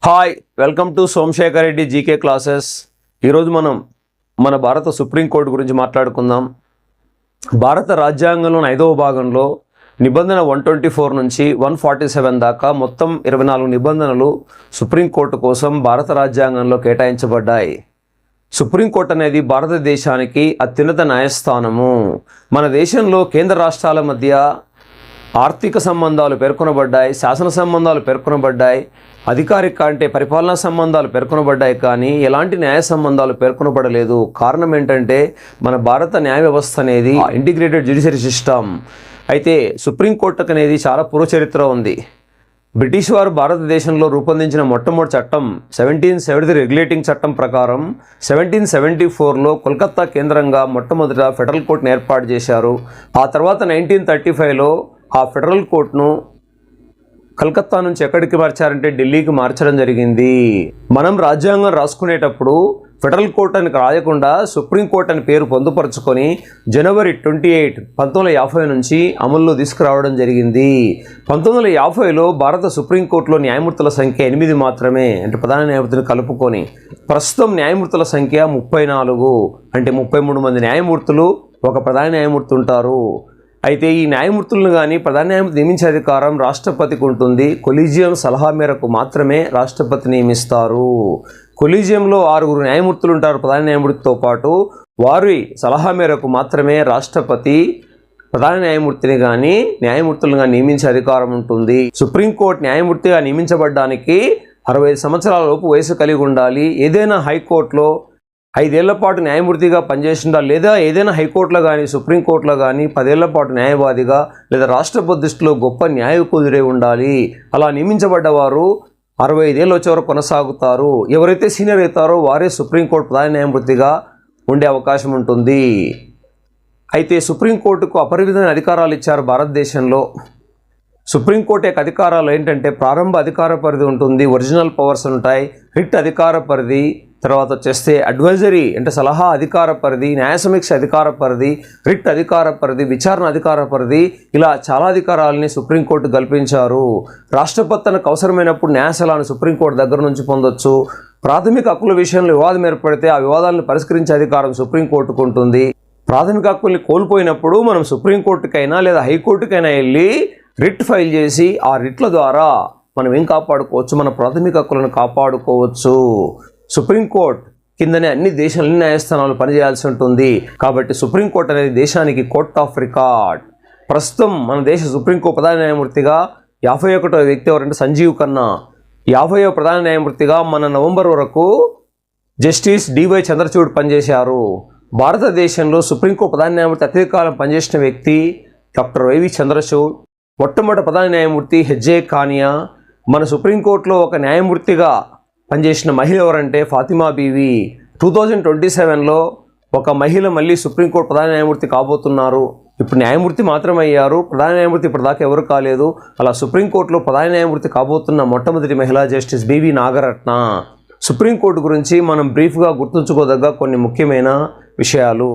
Hi welcome to Somashekhar Reddy GK classes. ఈరోజు మనం మన భారత సుప్రీంకోర్టు గురించి మాట్లాడుకుందాం. భారత రాజ్యాంగంలోని 5వ భాగంలో నిబంధన 124 నుంచి 147 దాకా మొత్తం 24 నిబంధనలు సుప్రీంకోర్టు కోసం భారత రాజ్యాంగంలో కేటాయించబడ్డాయి. సుప్రీంకోర్టు అనేది భారతదేశానికి అత్యున్నత న్యాయస్థానము. మన దేశంలో కేంద్ర రాష్ట్రాల మధ్య ఆర్థిక సంబంధాలు పేర్కొనబడ్డాయి, శాసన సంబంధాలు పేర్కొనబడ్డాయి, అధికారిక అంటే పరిపాలనా సంబంధాలు పేర్కొనబడ్డాయి, కానీ ఎలాంటి న్యాయ సంబంధాలు పేర్కొనబడలేదు. కారణం ఏంటంటే మన భారత న్యాయ వ్యవస్థ అనేది ఇంటిగ్రేటెడ్ జ్యుడిషియరీ సిస్టమ్. అయితే సుప్రీంకోర్టుకు అనేది చాలా పూర్వచరిత్ర ఉంది. బ్రిటిష్ వారు భారతదేశంలో రూపొందించిన మొట్టమొదటి చట్టం 1773 రెగ్యులేటింగ్ చట్టం ప్రకారం 1774లో కోల్కతా కేంద్రంగా మొట్టమొదట ఫెడరల్ కోర్టును ఏర్పాటు చేశారు. ఆ తర్వాత 1935లో ఆ ఫెడరల్ కోర్టును కలకత్తా నుంచి ఎక్కడికి మార్చారంటే ఢిల్లీకి మార్చడం జరిగింది. మనం రాజ్యాంగం రాసుకునేటప్పుడు ఫెడరల్ కోర్టు అని రాయకుండా సుప్రీంకోర్టు అని పేరు పొందుపరుచుకొని జనవరి 28, 1950 నుంచి అమల్లో తీసుకురావడం జరిగింది. 1950లో భారత సుప్రీంకోర్టులో న్యాయమూర్తుల సంఖ్య 8 మాత్రమే, అంటే ప్రధాన న్యాయమూర్తిని కలుపుకొని. ప్రస్తుతం న్యాయమూర్తుల సంఖ్య 34, అంటే 33 మంది న్యాయమూర్తులు, ఒక ప్రధాన న్యాయమూర్తి ఉంటారు. అయితే ఈ న్యాయమూర్తులను కానీ ప్రధాన న్యాయమూర్తి నియమించే అధికారం రాష్ట్రపతికి ఉంటుంది. కొలీజియం సలహా మేరకు మాత్రమే రాష్ట్రపతి నియమిస్తారు. కొలీజియంలో 6 న్యాయమూర్తులు ఉంటారు ప్రధాన న్యాయమూర్తితో పాటు. వారి సలహా మేరకు మాత్రమే రాష్ట్రపతి ప్రధాన న్యాయమూర్తిని కానీ న్యాయమూర్తులను కానీ నియమించే అధికారం ఉంటుంది. సుప్రీంకోర్టు న్యాయమూర్తిగా నియమించబడ్డానికి 65 సంవత్సరాల లోపు వయసు కలిగి ఉండాలి. ఏదైనా హైకోర్టులో 5 ఏళ్ల పాటు న్యాయమూర్తిగా పనిచేసిందా, లేదా ఏదైనా హైకోర్టులో కానీ సుప్రీంకోర్టులో కానీ 10 ఏళ్ల పాటు న్యాయవాదిగా లేదా రాష్ట్రపతి దృష్టిలో గొప్ప న్యాయకుదురే ఉండాలి. అలా నియమించబడ్డవారు 65 ఏళ్ళు వచ్చే వరకు కొనసాగుతారు. ఎవరైతే సీనియర్ అవుతారో వారే సుప్రీంకోర్టు ప్రధాన న్యాయమూర్తిగా ఉండే అవకాశం ఉంటుంది. అయితే సుప్రీంకోర్టుకు అపరిమితమైన అధికారాలు ఇచ్చారు భారతదేశంలో. సుప్రీంకోర్టు యొక్క అధికారాలు ఏంటంటే ప్రారంభ అధికార పరిధి ఉంటుంది, ఒరిజినల్ పవర్స్ ఉంటాయి, రిట్ అధికార పరిధి, తర్వాత వచ్చేస్తే అడ్వైజరీ అంటే సలహా అధికార పరిధి, న్యాయ సమీక్ష అధికార పరిధి, రిట్ అధికార పరిధి, విచారణ అధికార పరిధి, ఇలా చాలా అధికారాలని సుప్రీంకోర్టు కల్పించారు. రాష్ట్రపతి తనకు అవసరమైనప్పుడు న్యాయ సలహాను సుప్రీంకోర్టు దగ్గర నుంచి పొందొచ్చు. ప్రాథమిక హక్కుల విషయంలో వివాదం ఏర్పడితే ఆ వివాదాలను పరిష్కరించే అధికారం సుప్రీంకోర్టుకు ఉంటుంది. ప్రాథమిక హక్కుల్ని కోల్పోయినప్పుడు మనం సుప్రీంకోర్టుకైనా లేదా హైకోర్టుకైనా వెళ్ళి రిట్ ఫైల్ చేసి ఆ రిట్ల ద్వారా మనం ఏం కాపాడుకోవచ్చు, మన ప్రాథమిక హక్కులను కాపాడుకోవచ్చు. సుప్రీంకోర్టు కిందనే అన్ని దేశాల న్యాయస్థానాలు పనిచేయాల్సి ఉంటుంది. కాబట్టి సుప్రీంకోర్టు అనేది దేశానికి కోర్ట్ ఆఫ్ రికార్డ్. ప్రస్తుతం మన దేశ సుప్రీంకోర్టు ప్రధాన న్యాయమూర్తిగా 51వ వ్యక్తి ఎవరంటే సంజీవ్ ఖన్నా. 50వ ప్రధాన న్యాయమూర్తిగా మన నవంబర్ వరకు జస్టిస్ డివై చంద్రచూడ్ పనిచేశారు. భారతదేశంలో సుప్రీంకోర్టు ప్రధాన న్యాయమూర్తి అత్యధిక కాలం పనిచేసిన వ్యక్తి డాక్టర్ వైవి చంద్రచూడ్. మొట్టమొదటి ప్రధాన న్యాయమూర్తి హెచ్జే కానియా. మన సుప్రీంకోర్టులో ఒక న్యాయమూర్తిగా పనిచేసిన మహిళ ఎవరంటే ఫాతిమా బీవి. 2027లో ఒక మహిళ మళ్ళీ సుప్రీంకోర్టు ప్రధాన న్యాయమూర్తి కాబోతున్నారు. ఇప్పుడు న్యాయమూర్తి మాత్రమే అయ్యారు, ప్రధాన న్యాయమూర్తి ఇప్పటిదాకా ఎవరు కాలేదు. అలా సుప్రీంకోర్టులో ప్రధాన న్యాయమూర్తి కాబోతున్న మొట్టమొదటి మహిళా జస్టిస్ బివి నాగరత్న. సుప్రీంకోర్టు గురించి మనం బ్రీఫ్గా గుర్తుంచుకోదగ్గ కొన్ని ముఖ్యమైన విషయాలు.